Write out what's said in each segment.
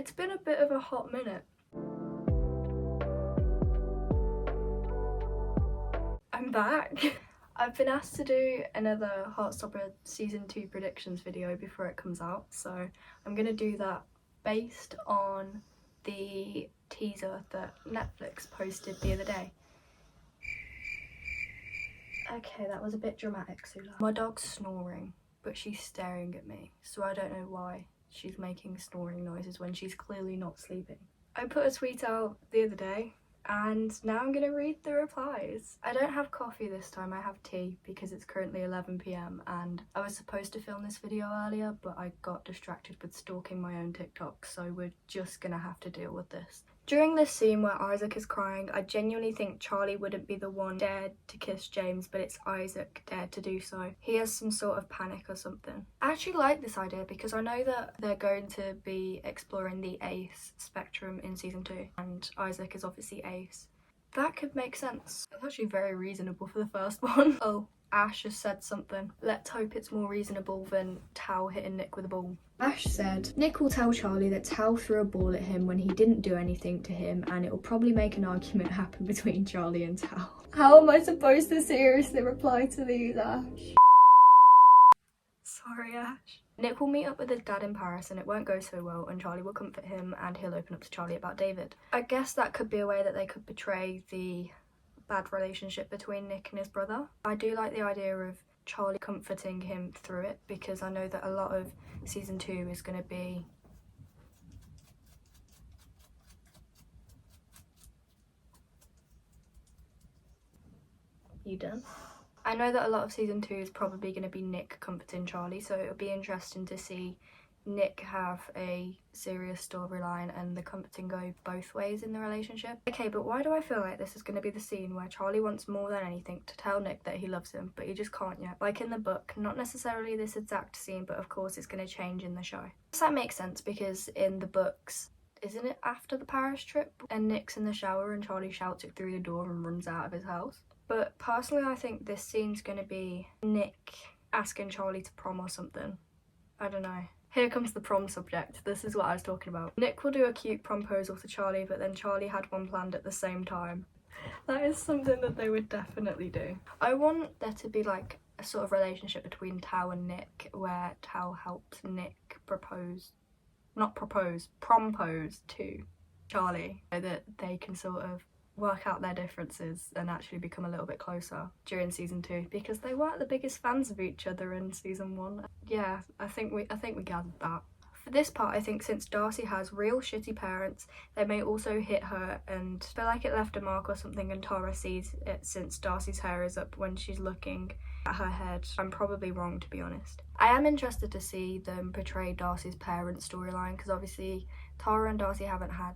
It's been a bit of a hot minute. I'm back. I've been asked to do another Heartstopper season 2 predictions video before it comes out, so I'm gonna do that based on the teaser that Netflix posted the other day. Okay, that was a bit dramatic, Sula. My dog's snoring, but she's staring at me, so I don't know why she's making snoring noises when she's clearly not sleeping. I put a tweet out the other day and now I'm gonna read the replies. I don't have coffee this time, I have tea because it's currently 11 PM and I was supposed to film this video earlier but I got distracted with stalking my own TikTok, so we're just gonna have to deal with this. During this scene where Isaac is crying, I genuinely think Charlie wouldn't be the one dared to kiss James, but it's Isaac dared to do so. He has some sort of panic or something. I actually like this idea because I know that they're going to be exploring the ace spectrum in season 2 and Isaac is obviously ace. That could make sense. It's actually very reasonable for the first one. Oh, Ash has said something. Let's hope it's more reasonable than Tao hitting Nick with a ball. Ash said, Nick will tell Charlie that Tao threw a ball at him when he didn't do anything to him and it will probably make an argument happen between Charlie and Tao. How am I supposed to seriously reply to these, Ash? Sorry, Ash. Nick will meet up with his dad in Paris and it won't go so well and Charlie will comfort him and he'll open up to Charlie about David. I guess that could be a way that they could portray the bad relationship between Nick and his brother. I do like the idea of Charlie comforting him through it because I know that a lot of season 2 is going to be I know that a lot of season 2 is probably going to be Nick comforting Charlie, so it'll be interesting to see Nick have a serious storyline and the comforting go both ways in the relationship. Okay, but why do I feel like this is going to be the scene where Charlie wants more than anything to tell Nick that he loves him, but he just can't yet? Like in the book, not necessarily this exact scene, but of course it's going to change in the show. Does that make sense? Because in the books, isn't it after the Paris trip and Nick's in the shower and Charlie shouts it through the door and runs out of his house? But personally I think this scene's going to be Nick asking Charlie to prom or something. I don't know. Here comes the prom subject. This is what I was talking about. Nick will do a cute promposal to Charlie, but then Charlie had one planned at the same time. That is something that they would definitely do. I want there to be like a sort of relationship between Tao and Nick where Tao helps Nick propose to Charlie so that they can sort of work out their differences and actually become a little bit closer during season 2 because they weren't the biggest fans of each other in season 1. Yeah, I think we gathered that. For this part, I think since Darcy has real shitty parents, they may also hit her and feel like it left a mark or something, and Tara sees it since Darcy's hair is up when she's looking at her head. I'm probably wrong, to be honest. I am interested to see them portray Darcy's parents' storyline because obviously Tara and Darcy haven't had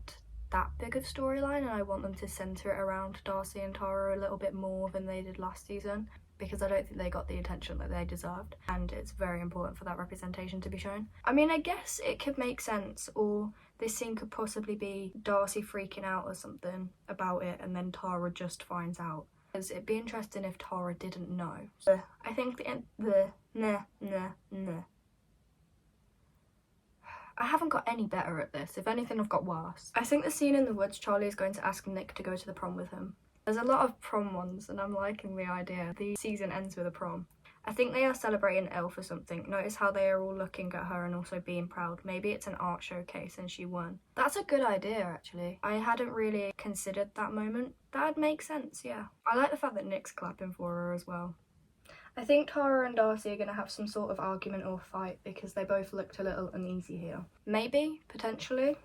that big of storyline and I want them to centre it around Darcy and Tara a little bit more than they did last season because I don't think they got the attention that they deserved and it's very important for that representation to be shown. I mean, I guess it could make sense, or this scene could possibly be Darcy freaking out or something about it and then Tara just finds out. Because it'd be interesting if Tara didn't know. So I think I haven't got any better at this. If anything, I've got worse. I think the scene in the woods, Charlie is going to ask Nick to go to the prom with him. There's a lot of prom ones and I'm liking the idea. The season ends with a prom. I think they are celebrating Elf or something. Notice how they are all looking at her and also being proud. Maybe it's an art showcase and she won. That's a good idea, actually. I hadn't really considered that moment. That'd make sense, yeah. I like the fact that Nick's clapping for her as well. I think Tara and Darcy are going to have some sort of argument or fight because they both looked a little uneasy here. Maybe, potentially.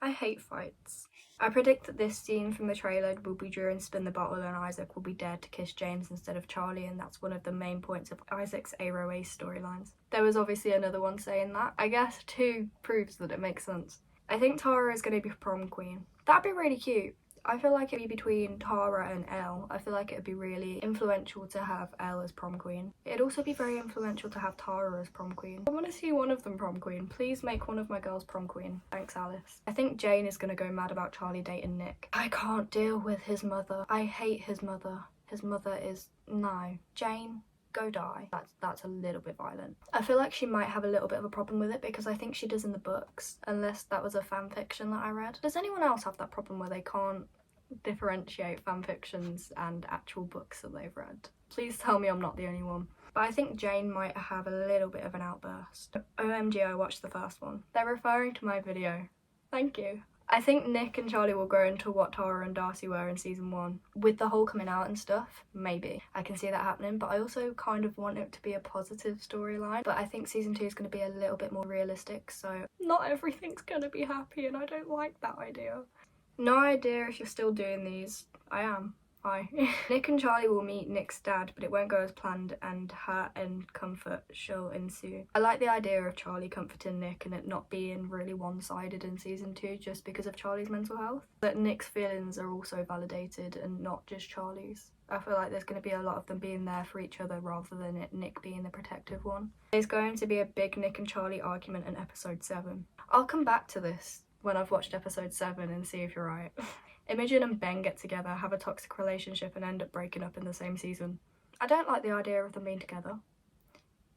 I hate fights. I predict that this scene from the trailer will be during Spin the Bottle and Isaac will be dared to kiss James instead of Charlie, and that's one of the main points of Isaac's Aero Ace storylines. There was obviously another one saying that. I guess 2 proves that it makes sense. I think Tara is going to be prom queen. That'd be really cute. I feel like it'd be between Tara and Elle. I feel like it'd be really influential to have Elle as prom queen. It'd also be very influential to have Tara as prom queen. I want to see one of them prom queen. Please make one of my girls prom queen. Thanks, Alice. I think Jane is going to go mad about Charlie dating Nick. I can't deal with his mother. I hate his mother. His mother is... no. Jane, go die. That's a little bit violent. I feel like she might have a little bit of a problem with it because I think she does in the books, unless that was a fan fiction that I read. Does anyone else have that problem where they can't differentiate fan fictions and actual books that they've read? Please tell me I'm not the only one. But I think Jane might have a little bit of an outburst. OMG, I watched the first one. They're referring to my video. Thank you. I think Nick and Charlie will grow into what Tara and Darcy were in season 1. With the whole coming out and stuff, maybe. I can see that happening, but I also kind of want it to be a positive storyline. But I think season 2 is going to be a little bit more realistic, so not everything's going to be happy, and I don't like that idea. No idea if you're still doing these. I am. Hi. Nick and Charlie will meet Nick's dad, but it won't go as planned, and hurt and comfort shall ensue. I like the idea of Charlie comforting Nick and it not being really one-sided in season 2 just because of Charlie's mental health. That Nick's feelings are also validated and not just Charlie's. I feel like there's going to be a lot of them being there for each other rather than Nick being the protective one. There's going to be a big Nick and Charlie argument in episode 7. I'll come back to this when I've watched episode 7 and see if you're right. Imogen and Ben get together, have a toxic relationship and end up breaking up in the same season. I don't like the idea of them being together.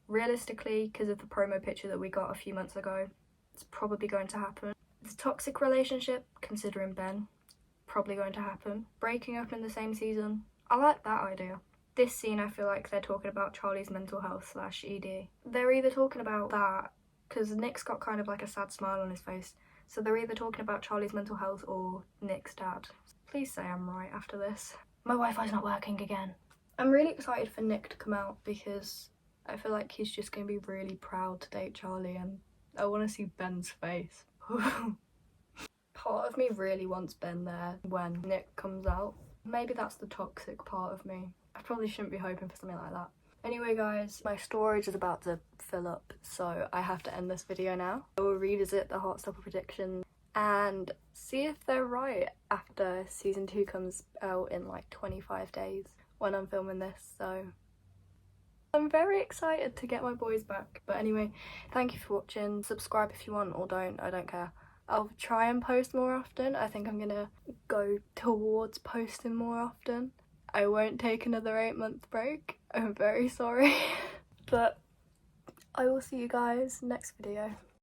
Realistically, because of the promo picture that we got a few months ago, it's probably going to happen. The toxic relationship, considering Ben, probably going to happen. Breaking up in the same season, I like that idea. This scene, I feel like they're talking about Charlie's mental health / ED. They're either talking about that, because Nick's got kind of like a sad smile on his face, so they're either talking about Charlie's mental health or Nick's dad. Please say I'm right after this. My Wi-Fi's not working again. I'm really excited for Nick to come out because I feel like he's just going to be really proud to date Charlie, and I want to see Ben's face. Part of me really wants Ben there when Nick comes out. Maybe that's the toxic part of me. I probably shouldn't be hoping for something like that. Anyway guys, my storage is about to fill up, so I have to end this video now. I will revisit the Heartstopper predictions and see if they're right after season 2 comes out in like 25 days when I'm filming this, so I'm very excited to get my boys back. But anyway, thank you for watching. Subscribe if you want or don't, I don't care. I'll try and post more often. I think I'm gonna go towards posting more often. I won't take another 8-month break. I'm very sorry. But I will see you guys next video.